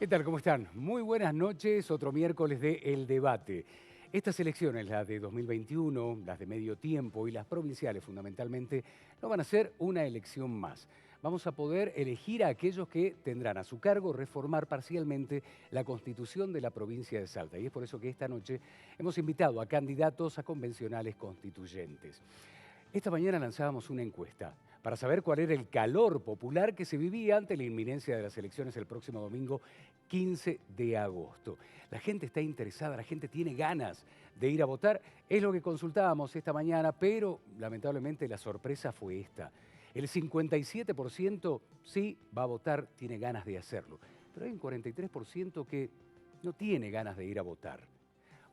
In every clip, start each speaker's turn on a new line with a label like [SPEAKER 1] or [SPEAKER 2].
[SPEAKER 1] ¿Qué tal? ¿Cómo están? Muy buenas noches, otro miércoles de El Debate. Estas elecciones, las de 2021, las de medio tiempo y las provinciales fundamentalmente, no van a ser una elección más. Vamos a poder elegir a aquellos que tendrán a su cargo reformar parcialmente la Constitución de la provincia de Salta. Y es por eso que esta noche hemos invitado a candidatos a convencionales constituyentes. Esta mañana lanzábamos una encuesta para saber cuál era el calor popular que se vivía ante la inminencia de las elecciones el próximo domingo 15 de agosto. La gente está interesada, la gente tiene ganas de ir a votar. Es lo que consultábamos esta mañana, pero lamentablemente la sorpresa fue esta. El 57% sí va a votar, tiene ganas de hacerlo, pero hay un 43% que no tiene ganas de ir a votar.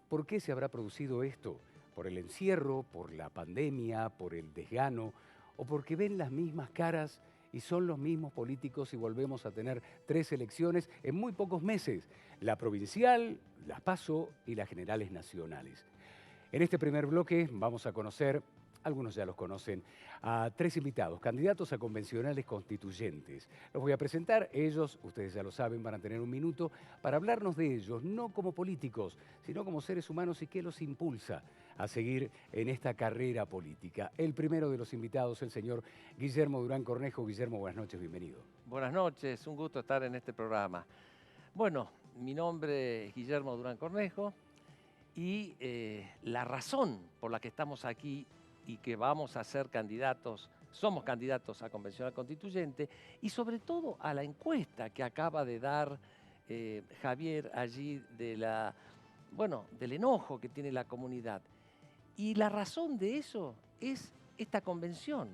[SPEAKER 1] ¿Por qué se habrá producido esto? ¿Por el encierro, por la pandemia, por el desgano o porque ven las mismas caras y son los mismos políticos y volvemos a tener 3 elecciones en muy pocos meses? La provincial, las PASO y las generales nacionales. En este primer bloque vamos a conocer, algunos ya los conocen, a 3 invitados, candidatos a convencionales constituyentes. Los voy a presentar, ellos, ustedes ya lo saben, van a tener un minuto para hablarnos de ellos, no como políticos, sino como seres humanos y qué los impulsa a seguir en esta carrera política. El primero de los invitados, el señor Guillermo Durán Cornejo. Guillermo, buenas noches, bienvenido.
[SPEAKER 2] Buenas noches, un gusto estar en este programa. Bueno, mi nombre es Guillermo Durán Cornejo y la razón por la que estamos aquí y que vamos a ser candidatos, somos candidatos a convencional constituyente y sobre todo a la encuesta que acaba de dar Javier allí del enojo que tiene la comunidad. Y la razón de eso es esta convención,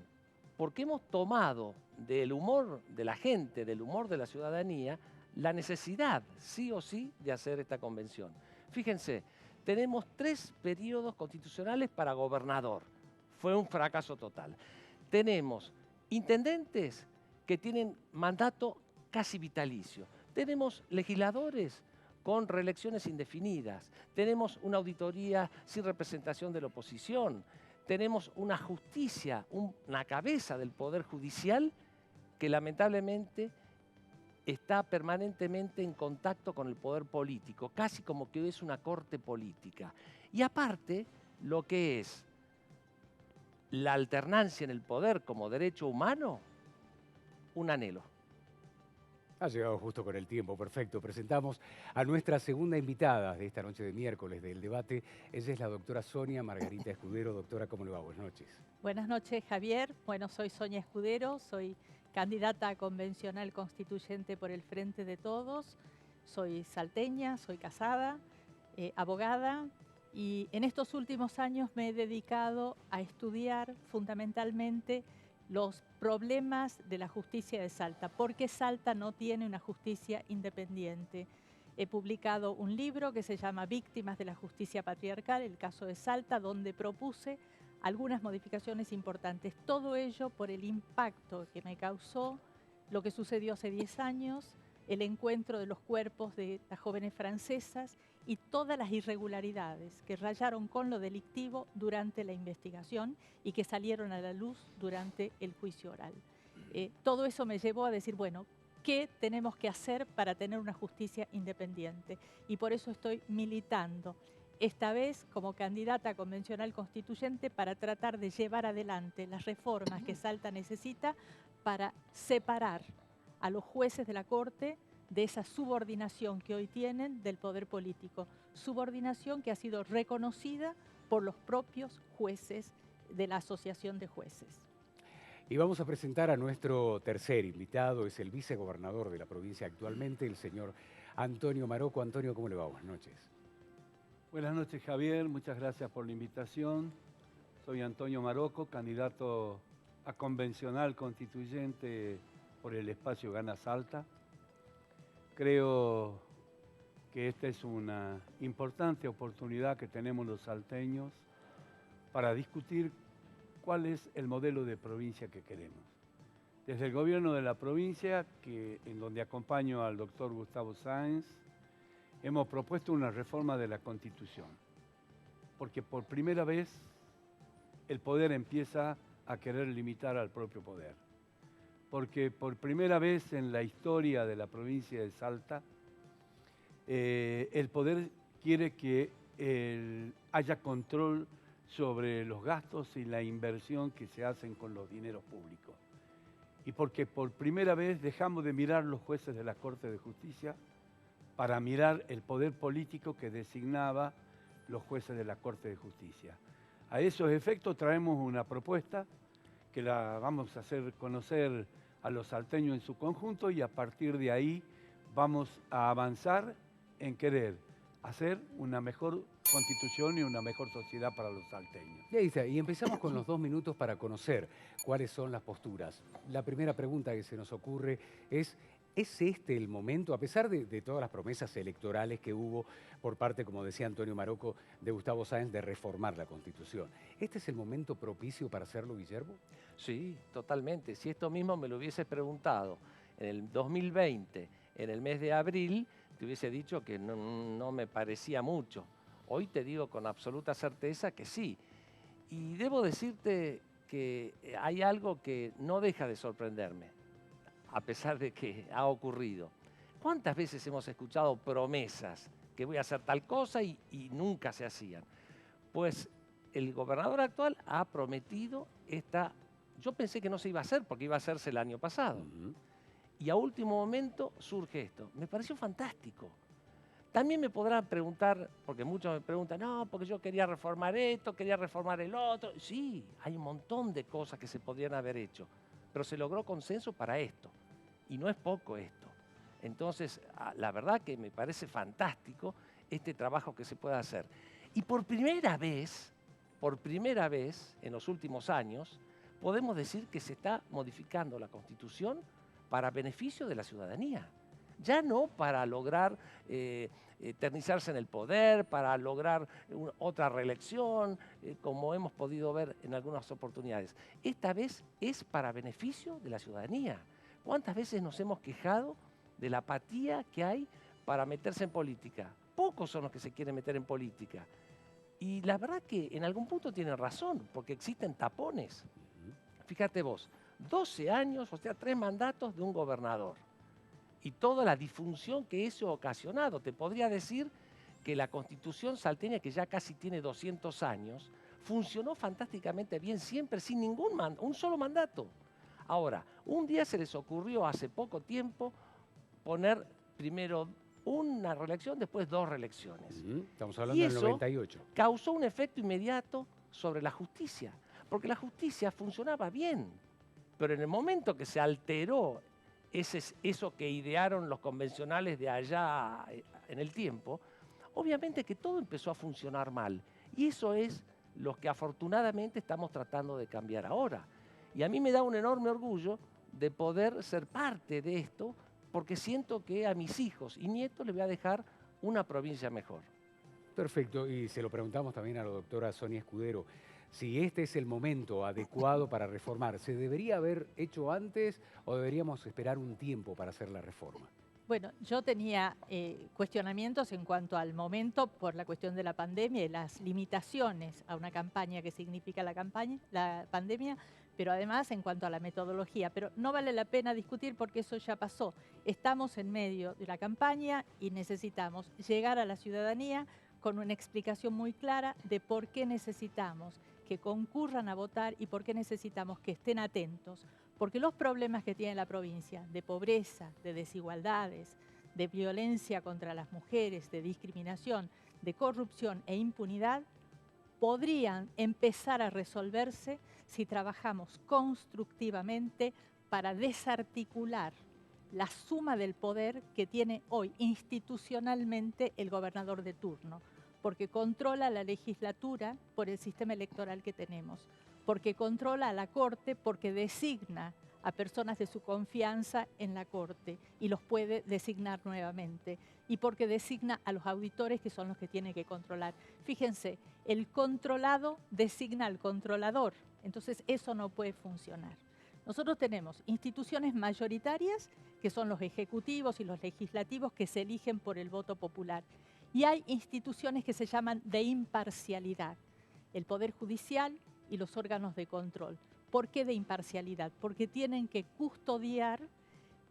[SPEAKER 2] porque hemos tomado del humor de la gente, del humor de la ciudadanía, la necesidad, sí o sí, de hacer esta convención. Fíjense, tenemos 3 periodos constitucionales para gobernador. Fue un fracaso total. Tenemos intendentes que tienen mandato casi vitalicio. Tenemos legisladores con reelecciones indefinidas. Tenemos una auditoría sin representación de la oposición. Tenemos una justicia, una cabeza del Poder Judicial que lamentablemente está permanentemente en contacto con el poder político, casi como que es una corte política. Y aparte, lo que es la alternancia en el poder como derecho humano, un anhelo.
[SPEAKER 1] Ha llegado justo con el tiempo, perfecto. Presentamos a nuestra segunda invitada de esta noche de miércoles del debate. Ella es la doctora Sonia Margarita Escudero. Doctora, ¿cómo le va? Buenas noches.
[SPEAKER 3] Buenas noches, Javier. Bueno, soy Sonia Escudero, soy candidata a convencional constituyente por el Frente de Todos. Soy salteña, soy casada, abogada, y en estos últimos años me he dedicado a estudiar fundamentalmente los problemas de la justicia de Salta, porque Salta no tiene una justicia independiente. He publicado un libro que se llama Víctimas de la Justicia Patriarcal, el caso de Salta, donde propuse algunas modificaciones importantes. Todo ello por el impacto que me causó lo que sucedió hace 10 años, el encuentro de los cuerpos de las jóvenes francesas y todas las irregularidades que rayaron con lo delictivo durante la investigación y que salieron a la luz durante el juicio oral. Todo eso me llevó a decir, bueno, ¿qué tenemos que hacer para tener una justicia independiente? Y por eso estoy militando, esta vez como candidata convencional constituyente, para tratar de llevar adelante las reformas que Salta necesita para separar a los jueces de la Corte de esa subordinación que hoy tienen del poder político. Subordinación que ha sido reconocida por los propios jueces de la Asociación de Jueces.
[SPEAKER 1] Y vamos a presentar a nuestro tercer invitado, es el vicegobernador de la provincia actualmente, el señor Antonio Marocco. Antonio, ¿cómo le va? Buenas noches.
[SPEAKER 4] Buenas noches, Javier. Muchas gracias por la invitación. Soy Antonio Marocco, candidato a convencional constituyente por el espacio Gana Salta. Creo que esta es una importante oportunidad que tenemos los salteños para discutir cuál es el modelo de provincia que queremos. Desde el gobierno de la provincia, en donde acompaño al doctor Gustavo Sáenz, hemos propuesto una reforma de la Constitución, porque por primera vez el poder empieza a querer limitar al propio poder. Porque por primera vez en la historia de la provincia de Salta el poder quiere que haya control sobre los gastos y la inversión que se hacen con los dineros públicos. Y porque por primera vez dejamos de mirar los jueces de la Corte de Justicia para mirar el poder político que designaba los jueces de la Corte de Justicia. A esos efectos traemos una propuesta que la vamos a hacer conocer a los salteños en su conjunto y a partir de ahí vamos a avanzar en querer hacer una mejor constitución y una mejor sociedad para los salteños.
[SPEAKER 1] Y ahí está, y empezamos con los 2 minutos para conocer cuáles son las posturas. La primera pregunta que se nos ocurre ¿es este el momento, a pesar de todas las promesas electorales que hubo por parte, como decía Antonio Marocco, de Gustavo Sáenz, de reformar la Constitución? ¿Este es el momento propicio para hacerlo, Guillermo?
[SPEAKER 2] Sí, totalmente. Si esto mismo me lo hubieses preguntado en el 2020, en el mes de abril, te hubiese dicho que no me parecía mucho. Hoy te digo con absoluta certeza que sí. Y debo decirte que hay algo que no deja de sorprenderme, a pesar de que ha ocurrido. ¿Cuántas veces hemos escuchado promesas que voy a hacer tal cosa y nunca se hacían? Pues el gobernador actual ha prometido esta... Yo pensé que no se iba a hacer porque iba a hacerse el año pasado. Y a último momento surge esto. Me pareció fantástico. También me podrán preguntar, porque muchos me preguntan, no, porque yo quería reformar esto, quería reformar el otro. Sí, hay un montón de cosas que se podrían haber hecho, pero se logró consenso para esto. Y no es poco esto. Entonces, la verdad que me parece fantástico este trabajo que se puede hacer. Y por primera vez en los últimos años, podemos decir que se está modificando la Constitución para beneficio de la ciudadanía. Ya no para lograr eternizarse en el poder, para lograr otra reelección, como hemos podido ver en algunas oportunidades. Esta vez es para beneficio de la ciudadanía. ¿Cuántas veces nos hemos quejado de la apatía que hay para meterse en política? Pocos son los que se quieren meter en política. Y la verdad que en algún punto tienen razón, porque existen tapones. Fíjate vos, 12 años, o sea, 3 mandatos de un gobernador. Y toda la disfunción que eso ha ocasionado. Te podría decir que la Constitución salteña, que ya casi tiene 200 años, funcionó fantásticamente bien siempre, sin un solo mandato. Ahora, un día se les ocurrió hace poco tiempo poner primero una reelección, después 2 reelecciones.
[SPEAKER 1] Estamos hablando del 98.
[SPEAKER 2] Causó un efecto inmediato sobre la justicia, porque la justicia funcionaba bien, pero en el momento que se alteró eso que idearon los convencionales de allá en el tiempo, obviamente que todo empezó a funcionar mal. Y eso es lo que afortunadamente estamos tratando de cambiar ahora. Y a mí me da un enorme orgullo de poder ser parte de esto, porque siento que a mis hijos y nietos les voy a dejar una provincia mejor.
[SPEAKER 1] Perfecto, y se lo preguntamos también a la doctora Sonia Escudero. Si este es el momento adecuado para reformar, ¿se debería haber hecho antes o deberíamos esperar un tiempo para hacer la reforma?
[SPEAKER 3] Bueno, yo tenía cuestionamientos en cuanto al momento por la cuestión de la pandemia y las limitaciones a una campaña que significa la pandemia, pero además en cuanto a la metodología. Pero no vale la pena discutir porque eso ya pasó. Estamos en medio de la campaña y necesitamos llegar a la ciudadanía con una explicación muy clara de por qué necesitamos que concurran a votar y por qué necesitamos que estén atentos. Porque los problemas que tiene la provincia de pobreza, de desigualdades, de violencia contra las mujeres, de discriminación, de corrupción e impunidad, podrían empezar a resolverse si trabajamos constructivamente para desarticular la suma del poder que tiene hoy institucionalmente el gobernador de turno, porque controla la legislatura por el sistema electoral que tenemos, porque controla a la Corte porque designa a personas de su confianza en la Corte y los puede designar nuevamente, y porque designa a los auditores que son los que tiene que controlar. Fíjense, el controlado designa al controlador, entonces eso no puede funcionar. Nosotros tenemos instituciones mayoritarias, que son los ejecutivos y los legislativos, que se eligen por el voto popular. Y hay instituciones que se llaman de imparcialidad, el Poder Judicial y los órganos de control. ¿Por qué de imparcialidad? Porque tienen que custodiar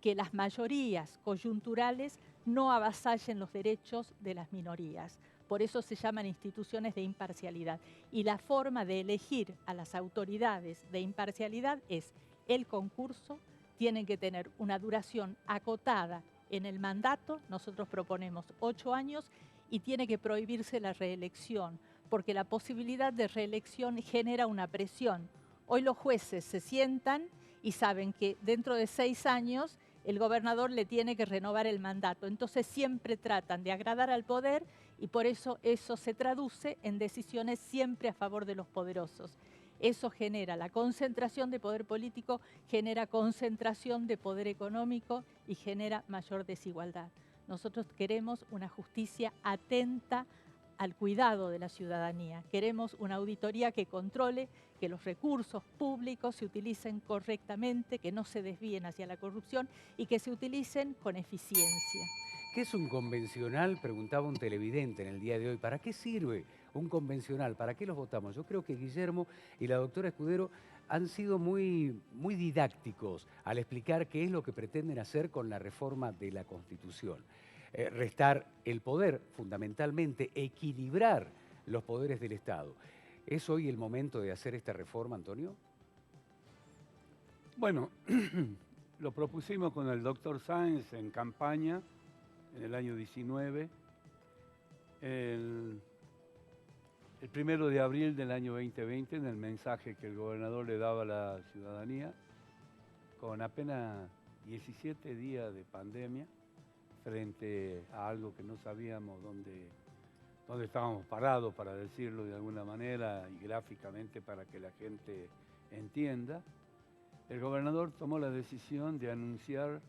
[SPEAKER 3] que las mayorías coyunturales no avasallen los derechos de las minorías. Por eso se llaman instituciones de imparcialidad. Y la forma de elegir a las autoridades de imparcialidad es el concurso, tienen que tener una duración acotada en el mandato, nosotros proponemos 8 años, y tiene que prohibirse la reelección, porque la posibilidad de reelección genera una presión. Hoy los jueces se sientan y saben que dentro de 6 años el gobernador le tiene que renovar el mandato. Entonces siempre tratan de agradar al poder y por eso se traduce en decisiones siempre a favor de los poderosos. Eso genera la concentración de poder político, genera concentración de poder económico y genera mayor desigualdad. Nosotros queremos una justicia atenta al cuidado de la ciudadanía. Queremos una auditoría que controle que los recursos públicos se utilicen correctamente, que no se desvíen hacia la corrupción y que se utilicen con eficiencia.
[SPEAKER 1] ¿Qué es un convencional? Preguntaba un televidente en el día de hoy. ¿Para qué sirve un convencional? ¿Para qué los votamos? Yo creo que Guillermo y la doctora Escudero han sido muy didácticos al explicar qué es lo que pretenden hacer con la reforma de la Constitución. Restar el poder, fundamentalmente, equilibrar los poderes del Estado. ¿Es hoy el momento de hacer esta reforma, Antonio?
[SPEAKER 4] Bueno, lo propusimos con el doctor Sáenz en campaña en el año 19. El 1 de abril del año 2020, en el mensaje que el gobernador le daba a la ciudadanía, con apenas 17 días de pandemia, frente a algo que no sabíamos dónde estábamos parados, para decirlo de alguna manera y gráficamente para que la gente entienda, el gobernador tomó la decisión de anunciar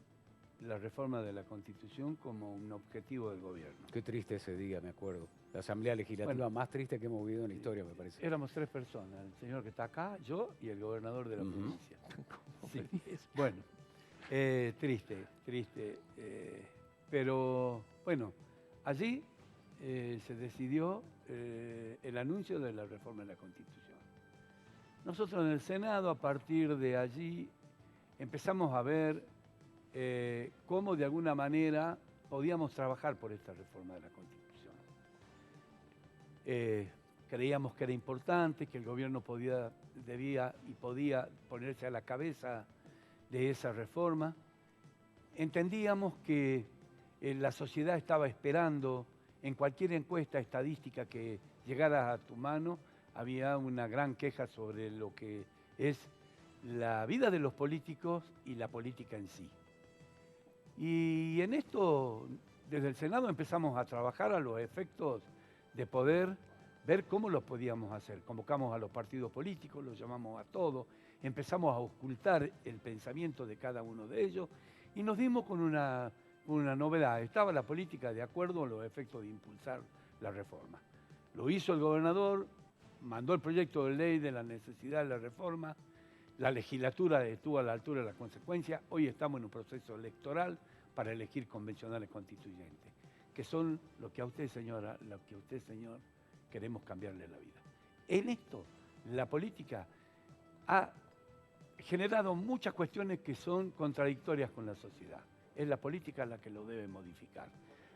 [SPEAKER 4] la reforma de la Constitución como un objetivo del gobierno.
[SPEAKER 1] Qué triste ese día, me acuerdo. La Asamblea Legislativa más triste que hemos vivido en la historia, me parece.
[SPEAKER 4] Éramos 3 personas, el señor que está acá, yo y el gobernador de la provincia. Sí. Bueno, triste. Pero bueno, allí se decidió el anuncio de la reforma de la Constitución. Nosotros en el Senado, a partir de allí, empezamos a ver cómo de alguna manera podíamos trabajar por esta reforma de la Constitución. Creíamos que era importante, que el gobierno debía y podía ponerse a la cabeza de esa reforma. Entendíamos que la sociedad estaba esperando, en cualquier encuesta estadística que llegara a tu mano, había una gran queja sobre lo que es la vida de los políticos y la política en sí. Y en esto, desde el Senado empezamos a trabajar a los efectos de poder ver cómo lo podíamos hacer. Convocamos a los partidos políticos, los llamamos a todos, empezamos a ocultar el pensamiento de cada uno de ellos y nos dimos con una novedad. Estaba la política de acuerdo a los efectos de impulsar la reforma. Lo hizo el gobernador, mandó el proyecto de ley de la necesidad de la reforma, la legislatura estuvo a la altura de la consecuencia. Hoy estamos en un proceso electoral para elegir convencionales constituyentes, que son lo que a usted, señora, lo que a usted, señor, queremos cambiarle la vida. En esto, la política ha generado muchas cuestiones que son contradictorias con la sociedad. Es la política la que lo debe modificar.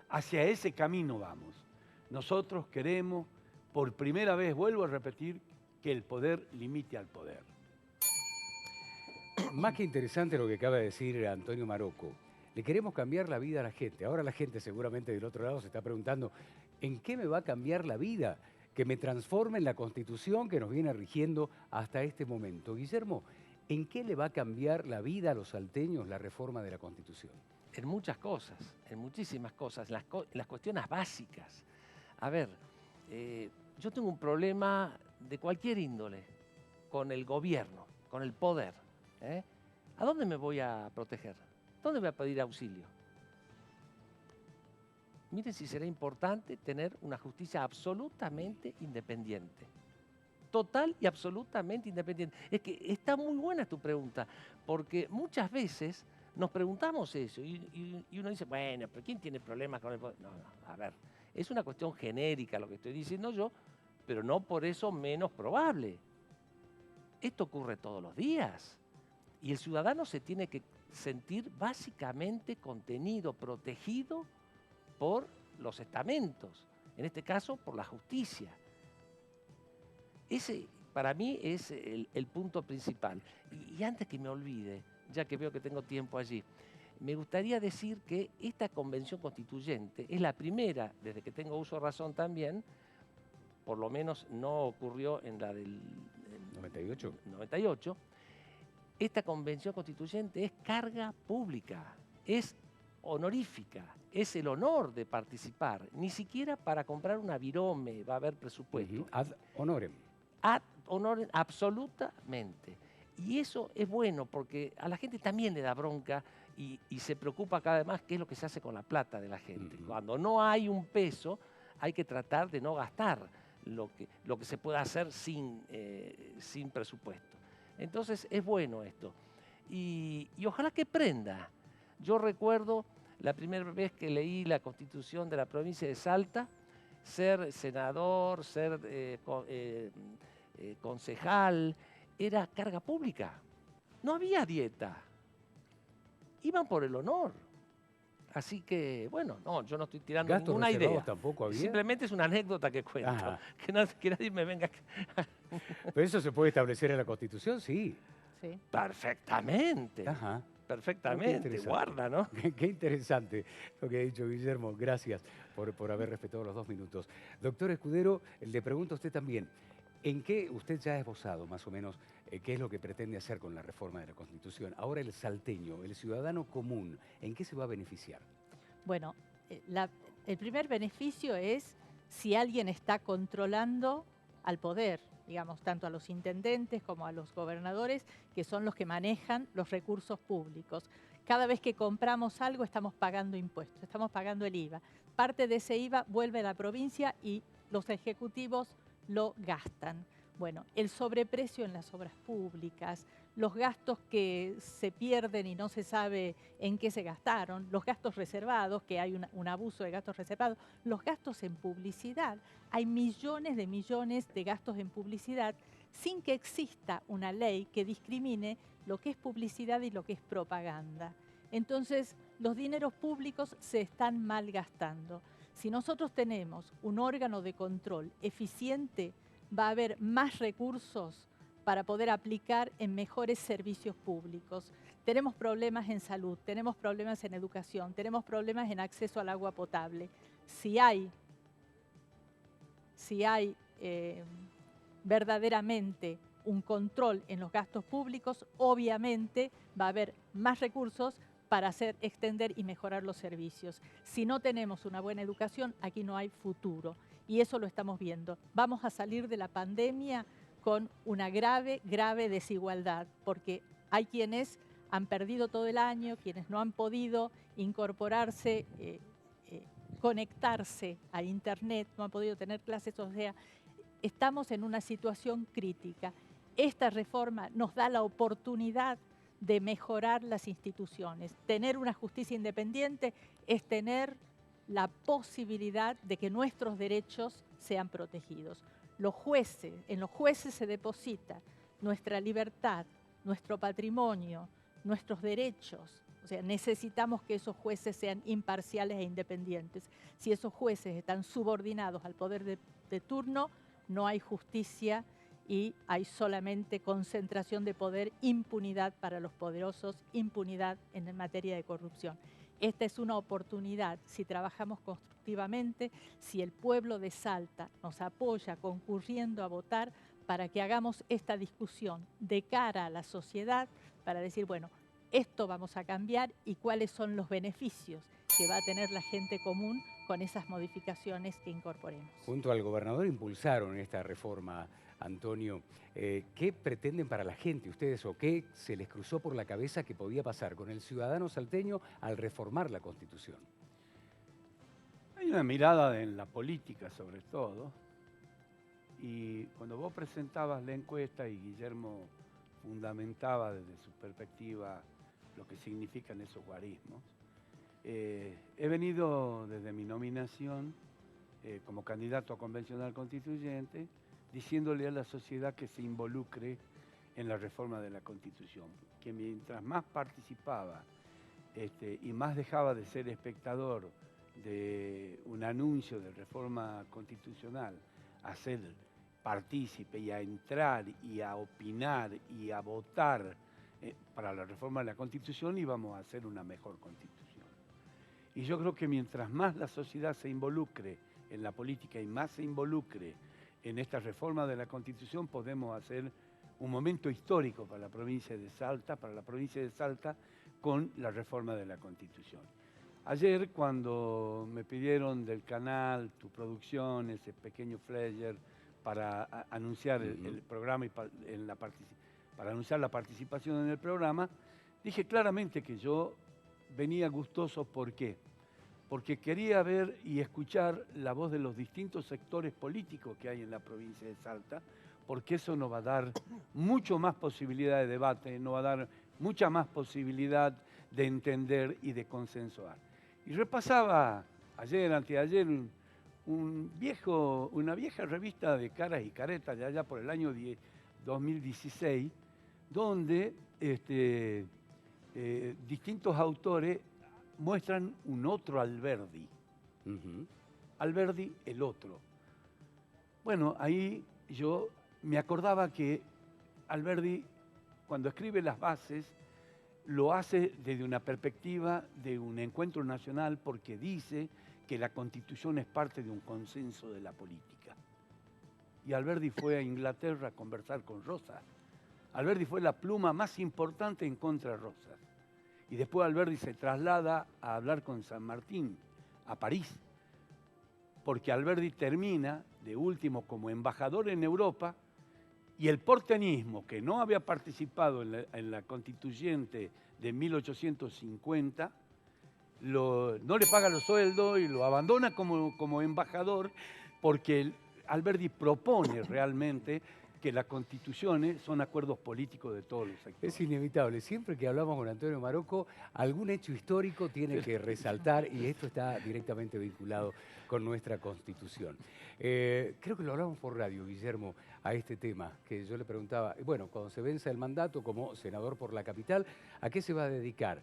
[SPEAKER 4] Hacia ese camino vamos. Nosotros queremos, por primera vez, vuelvo a repetir, que el poder limite al poder.
[SPEAKER 1] Más que interesante lo que acaba de decir Antonio Marocco. Le queremos cambiar la vida a la gente. Ahora la gente seguramente del otro lado se está preguntando, ¿en qué me va a cambiar la vida? Que me transforme en la Constitución que nos viene rigiendo hasta este momento. Guillermo, ¿en qué le va a cambiar la vida a los salteños la reforma de la Constitución?
[SPEAKER 2] En muchas cosas, en muchísimas cosas, en las cuestiones básicas. A ver, yo tengo un problema de cualquier índole con el gobierno, con el poder. ¿A dónde me voy a proteger? ¿Dónde voy a pedir auxilio? Miren si será importante tener una justicia absolutamente independiente. Total y absolutamente independiente. Es que está muy buena tu pregunta, porque muchas veces nos preguntamos eso y uno dice, bueno, pero ¿quién tiene problemas con el poder? No, a ver, es una cuestión genérica lo que estoy diciendo yo, pero no por eso menos probable. Esto ocurre todos los días y el ciudadano se tiene que sentir básicamente contenido, protegido por los estamentos, en este caso por la justicia. Ese para mí es el punto principal. Y antes que me olvide, ya que veo que tengo tiempo allí, me gustaría decir que esta convención constituyente es la primera, desde que tengo uso de razón también, por lo menos no ocurrió en la del 98. Esta convención constituyente es carga pública, es honorífica, es el honor de participar. Ni siquiera para comprar una virome va a haber presupuesto.
[SPEAKER 1] Ad honorem.
[SPEAKER 2] Ad honorem, absolutamente. Y eso es bueno porque a la gente también le da bronca y se preocupa cada vez más qué es lo que se hace con la plata de la gente. Cuando no hay un peso, hay que tratar de no gastar lo que se puede hacer sin presupuesto. Entonces es bueno esto. Y ojalá que prenda. Yo recuerdo la primera vez que leí la Constitución de la provincia de Salta, ser senador, ser concejal, era carga pública. No había dieta. Iban por el honor. Así que, bueno, no, yo no estoy tirando
[SPEAKER 1] ¿Gastos
[SPEAKER 2] ninguna
[SPEAKER 1] reservados
[SPEAKER 2] idea.
[SPEAKER 1] tampoco había?
[SPEAKER 2] Simplemente es una anécdota que cuento.
[SPEAKER 1] Ajá.
[SPEAKER 2] Que nadie me venga.
[SPEAKER 1] ¿Pero eso se puede establecer en la Constitución? Sí.
[SPEAKER 3] Sí.
[SPEAKER 2] Perfectamente.
[SPEAKER 1] Ajá.
[SPEAKER 2] Perfectamente.
[SPEAKER 1] interesante.
[SPEAKER 2] Guarda, ¿no?
[SPEAKER 1] Qué interesante lo que ha dicho Guillermo. Gracias por haber respetado los 2 minutos. Doctor Escudero, le pregunto a usted también, ¿en qué usted ya ha esbozado más o menos qué es lo que pretende hacer con la reforma de la Constitución? Ahora el salteño, el ciudadano común, ¿en qué se va a beneficiar?
[SPEAKER 3] Bueno, el primer beneficio es si alguien está controlando al poder, digamos, tanto a los intendentes como a los gobernadores, que son los que manejan los recursos públicos. Cada vez que compramos algo estamos pagando impuestos, estamos pagando el IVA. Parte de ese IVA vuelve a la provincia y los ejecutivos lo gastan. Bueno, el sobreprecio en las obras públicas, los gastos que se pierden y no se sabe en qué se gastaron, los gastos reservados, que hay un abuso de gastos reservados, los gastos en publicidad. Hay millones de gastos en publicidad sin que exista una ley que discrimine lo que es publicidad y lo que es propaganda. Entonces, los dineros públicos se están malgastando. Si nosotros tenemos un órgano de control eficiente, va a haber más recursos para poder aplicar en mejores servicios públicos. Tenemos problemas en salud, tenemos problemas en educación, tenemos problemas en acceso al agua potable. Si hay verdaderamente un control en los gastos públicos, obviamente va a haber más recursos para extender y mejorar los servicios. Si no tenemos una buena educación, aquí no hay futuro. Y eso lo estamos viendo. Vamos a salir de la pandemia con una grave desigualdad, porque hay quienes han perdido todo el año, quienes no han podido incorporarse, conectarse a Internet, no han podido tener clases, o sea, estamos en una situación crítica. Esta reforma nos da la oportunidad de mejorar las instituciones. Tener una justicia independiente es tener la posibilidad de que nuestros derechos sean protegidos. En los jueces se deposita nuestra libertad, nuestro patrimonio, nuestros derechos. O sea, necesitamos que esos jueces sean imparciales e independientes. Si esos jueces están subordinados al poder de turno, no hay justicia y hay solamente concentración de poder, impunidad para los poderosos, impunidad en materia de corrupción. Esta es una oportunidad, si trabajamos constructivamente, si el pueblo de Salta nos apoya concurriendo a votar para que hagamos esta discusión de cara a la sociedad para decir, bueno, esto vamos a cambiar y cuáles son los beneficios que va a tener la gente común con esas modificaciones que incorporemos.
[SPEAKER 1] Junto al gobernador impulsaron esta reforma, Antonio. ¿Qué pretenden para la gente ustedes o qué se les cruzó por la cabeza que podía pasar con el ciudadano salteño al reformar la Constitución?
[SPEAKER 4] Hay una mirada en la política sobre todo, y cuando vos presentabas la encuesta y Guillermo fundamentaba desde su perspectiva lo que significan esos guarismos, he venido desde mi nominación como candidato a convencional constituyente diciéndole a la sociedad que se involucre en la reforma de la Constitución, que mientras más participaba y más dejaba de ser espectador de un anuncio de reforma constitucional, a ser partícipe y a entrar y a opinar y a votar para la reforma de la Constitución, íbamos a hacer una mejor Constitución. Y yo creo que mientras más la sociedad se involucre en la política y más se involucre en esta reforma de la Constitución, podemos hacer un momento histórico para la provincia de Salta, con la reforma de la Constitución. Ayer, cuando me pidieron del canal, tu producción, ese pequeño flyer para anunciar el programa y para anunciar la participación en el programa, dije claramente que yo venía gustoso. ¿Por qué? Porque quería ver y escuchar la voz de los distintos sectores políticos que hay en la provincia de Salta, porque eso nos va a dar mucho más posibilidad de debate, nos va a dar mucha más posibilidad de entender y de consensuar. Y repasaba ayer, anteayer, una vieja revista de caras y caretas de allá por el año 2016, donde distintos autores muestran un otro Alberdi. Alberdi el otro. Bueno, ahí yo me acordaba que Alberdi, cuando escribe las bases, lo hace desde una perspectiva de un encuentro nacional, porque dice que la Constitución es parte de un consenso de la política. Y Alberdi fue a Inglaterra a conversar con Rosas. Alberdi fue la pluma más importante en contra de Rosas. Y después Alberdi se traslada a hablar con San Martín, a París, porque Alberdi termina, de último, como embajador en Europa, y el porteñismo, que no había participado en la constituyente de 1850, no le paga los sueldos y lo abandona como embajador, porque Alberdi propone realmente que las constituciones son acuerdos políticos de todos los sectores.
[SPEAKER 1] Es inevitable. Siempre que hablamos con Antonio Marocco, algún hecho histórico tiene que resaltar, y esto está directamente vinculado con nuestra Constitución. Creo que lo hablamos por radio, Guillermo, a este tema, que yo le preguntaba, bueno, cuando se venza el mandato como senador por la capital, ¿a qué se va a dedicar?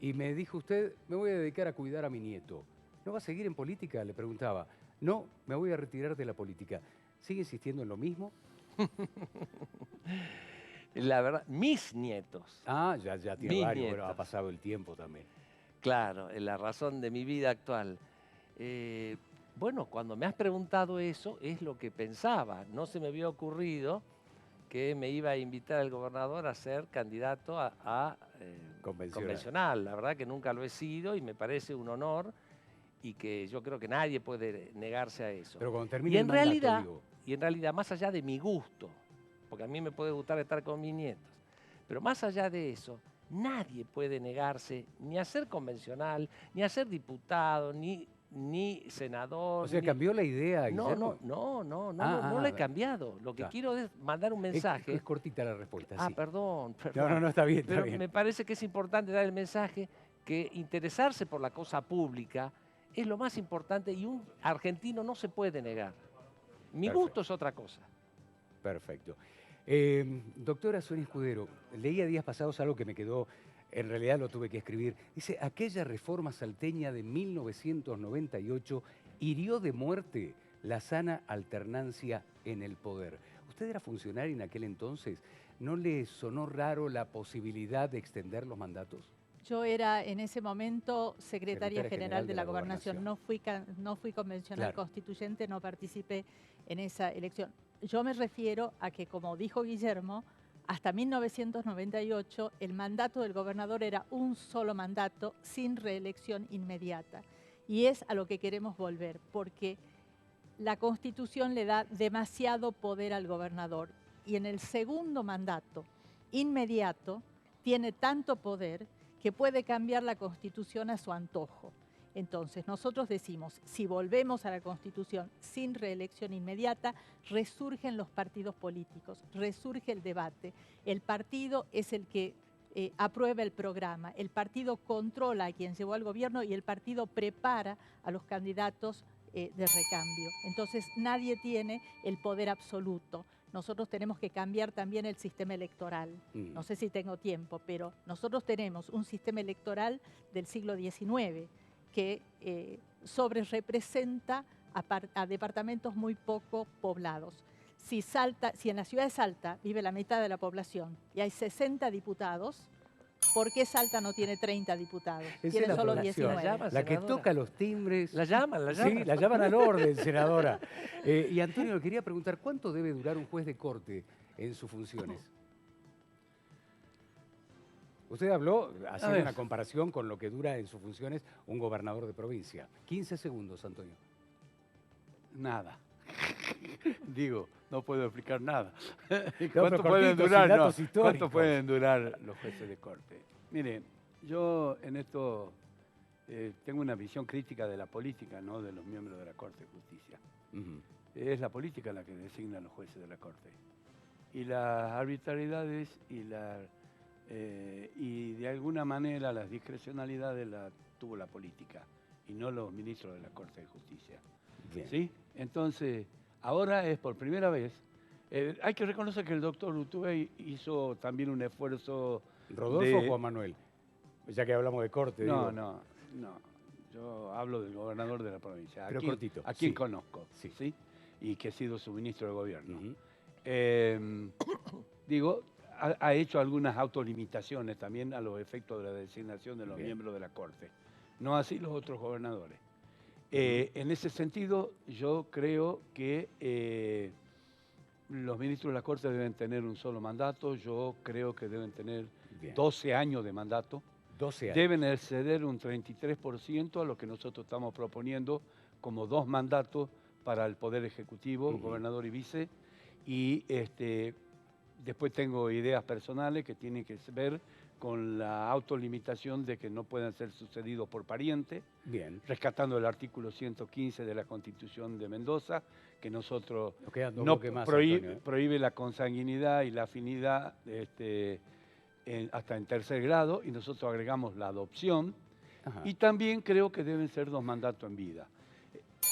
[SPEAKER 1] Y me dijo usted, me voy a dedicar a cuidar a mi nieto. ¿No va a seguir en política? Le preguntaba. No, me voy a retirar de la política. ¿Sigue insistiendo en lo mismo?
[SPEAKER 2] La verdad, mis nietos.
[SPEAKER 1] Ah, ya tiene
[SPEAKER 2] Mis
[SPEAKER 1] varios,
[SPEAKER 2] nietos.
[SPEAKER 1] pero ha pasado el tiempo también.
[SPEAKER 2] Claro, es la razón de mi vida actual. Bueno, cuando me has preguntado eso, es lo que pensaba. No se me había ocurrido que me iba a invitar el gobernador a ser candidato a convencional. La verdad que nunca lo he sido y me parece un honor, y que yo creo que nadie puede negarse a eso.
[SPEAKER 1] Pero cuando termine el mandato, digo.
[SPEAKER 2] Y en realidad, más allá de mi gusto, porque a mí me puede gustar estar con mis nietos, pero más allá de eso, nadie puede negarse ni a ser convencional, ni a ser diputado, ni senador.
[SPEAKER 1] O sea, ¿cambió la idea, Guillermo?
[SPEAKER 2] No la he cambiado. Lo que quiero es mandar un mensaje.
[SPEAKER 1] Es cortita la respuesta, sí.
[SPEAKER 2] Perdón.
[SPEAKER 1] No, está bien,
[SPEAKER 2] Pero me parece que es importante dar el mensaje que interesarse por la cosa pública es lo más importante, y un argentino no se puede negar. Mi gusto es otra cosa.
[SPEAKER 1] Perfecto. Doctora Sonia Escudero, leía días pasados algo que me quedó, en realidad lo tuve que escribir. Dice, aquella reforma salteña de 1998 hirió de muerte la sana alternancia en el poder. ¿Usted era funcionario en aquel entonces? ¿No le sonó raro la posibilidad de extender los mandatos?
[SPEAKER 3] Yo era en ese momento secretaria general de la Gobernación. No fui convencional constituyente, no participé en esa elección. Yo me refiero a que, como dijo Guillermo, hasta 1998 el mandato del gobernador era un solo mandato sin reelección inmediata. Y es a lo que queremos volver, porque la Constitución le da demasiado poder al gobernador. Y en el segundo mandato inmediato tiene tanto poder que puede cambiar la Constitución a su antojo. Entonces, nosotros decimos, si volvemos a la Constitución sin reelección inmediata, resurgen los partidos políticos, resurge el debate. El partido es el que aprueba el programa, el partido controla a quien llevó al gobierno y el partido prepara a los candidatos de recambio. Entonces, nadie tiene el poder absoluto. nosotros tenemos que cambiar también el sistema electoral. No sé si tengo tiempo, pero nosotros tenemos un sistema electoral del siglo XIX que sobrerepresenta a departamentos muy poco poblados. Si en la ciudad de Salta vive la mitad de la población y hay 60 diputados, ¿por qué Salta no tiene 30 diputados? Tiene solo 19.
[SPEAKER 1] La que toca los timbres.
[SPEAKER 2] La llaman.
[SPEAKER 1] Sí, la llaman al orden, senadora. Y Antonio, le quería preguntar, ¿cuánto debe durar un juez de corte en sus funciones? Usted habló, haciendo una comparación con lo que dura en sus funciones un gobernador de provincia. 15 segundos, Antonio.
[SPEAKER 4] Nada. Digo, no puedo explicar nada.
[SPEAKER 1] ¿Cuánto pueden
[SPEAKER 4] durar? No.
[SPEAKER 1] Históricos.
[SPEAKER 4] ¿Cuánto pueden durar los jueces de corte? Mire, yo en esto tengo una visión crítica de la política, no de los miembros de la Corte de Justicia. Es la política la que designa a los jueces de la Corte. Y las arbitrariedades y de alguna manera las discrecionalidades las tuvo la política y no los ministros de la Corte de Justicia.
[SPEAKER 1] Bien.
[SPEAKER 4] ¿Sí? Entonces, ahora es por primera vez. Hay que reconocer que el doctor Urtubey hizo también un esfuerzo.
[SPEAKER 1] ¿Rodolfo o Juan Manuel? Ya que hablamos de corte.
[SPEAKER 4] No. Yo hablo del gobernador de la provincia.
[SPEAKER 1] Pero cortito.
[SPEAKER 4] A quien
[SPEAKER 1] Sí.
[SPEAKER 4] conozco.
[SPEAKER 1] Sí.
[SPEAKER 4] ¿Sí? Y que ha sido su ministro de gobierno.
[SPEAKER 1] Ujú.
[SPEAKER 4] Digo, ha hecho algunas autolimitaciones también a los efectos de la designación de los
[SPEAKER 1] Bien.
[SPEAKER 4] miembros de la Corte. No así los otros gobernadores. En ese sentido, yo creo que los ministros de la Corte deben tener un solo mandato. Yo creo que deben tener
[SPEAKER 1] Bien.
[SPEAKER 4] 12 años de mandato.
[SPEAKER 1] 12 años.
[SPEAKER 4] Deben exceder un 33% a lo que nosotros estamos proponiendo como 2 mandatos para el Poder Ejecutivo, gobernador y vice. Y después tengo ideas personales que tienen que ver con la autolimitación de que no puedan ser sucedidos por pariente,
[SPEAKER 1] Bien.
[SPEAKER 4] rescatando el artículo 115 de la Constitución de Mendoza, que nosotros
[SPEAKER 1] Nos quedan dos
[SPEAKER 4] no
[SPEAKER 1] bloques más,
[SPEAKER 4] prohíbe,
[SPEAKER 1] Antonio, ¿eh?
[SPEAKER 4] prohíbe la consanguinidad y la afinidad hasta en tercer grado, y nosotros agregamos la adopción,
[SPEAKER 1] Ajá.
[SPEAKER 4] y también creo que deben ser 2 mandatos en vida.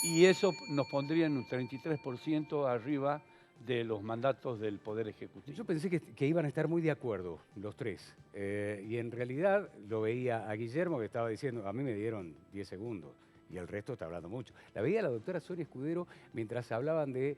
[SPEAKER 4] Y eso nos pondría en un 33% arriba de los mandatos del Poder Ejecutivo.
[SPEAKER 1] Yo pensé que iban a estar muy de acuerdo los tres. Y en realidad lo veía a Guillermo que estaba diciendo, a mí me dieron 10 segundos y el resto está hablando mucho. La veía a la doctora Sonia Escudero mientras hablaban de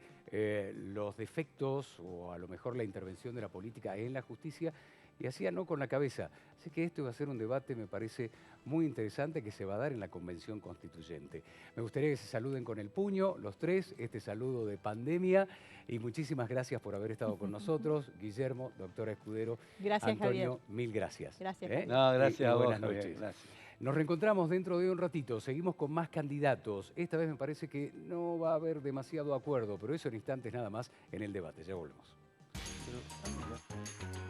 [SPEAKER 1] los defectos o a lo mejor la intervención de la política en la justicia y hacía no con la cabeza. Así que esto va a ser un debate, me parece, muy interesante que se va a dar en la Convención Constituyente. Me gustaría que se saluden con el puño, los tres, este saludo de pandemia. Y muchísimas gracias por haber estado con nosotros. Guillermo, doctora Escudero,
[SPEAKER 3] Gracias,
[SPEAKER 1] Antonio,
[SPEAKER 3] Javier.
[SPEAKER 1] mil gracias.
[SPEAKER 3] Gracias,
[SPEAKER 1] ¿Eh?
[SPEAKER 3] Javier.
[SPEAKER 4] No, gracias
[SPEAKER 1] Y
[SPEAKER 4] a vos,
[SPEAKER 1] buenas
[SPEAKER 4] Javier,
[SPEAKER 1] noches.
[SPEAKER 4] gracias.
[SPEAKER 1] Nos reencontramos dentro de un ratito. Seguimos con más candidatos. Esta vez me parece que no va a haber demasiado acuerdo, pero eso en instantes nada más en el debate. Ya volvemos.
[SPEAKER 4] Pero,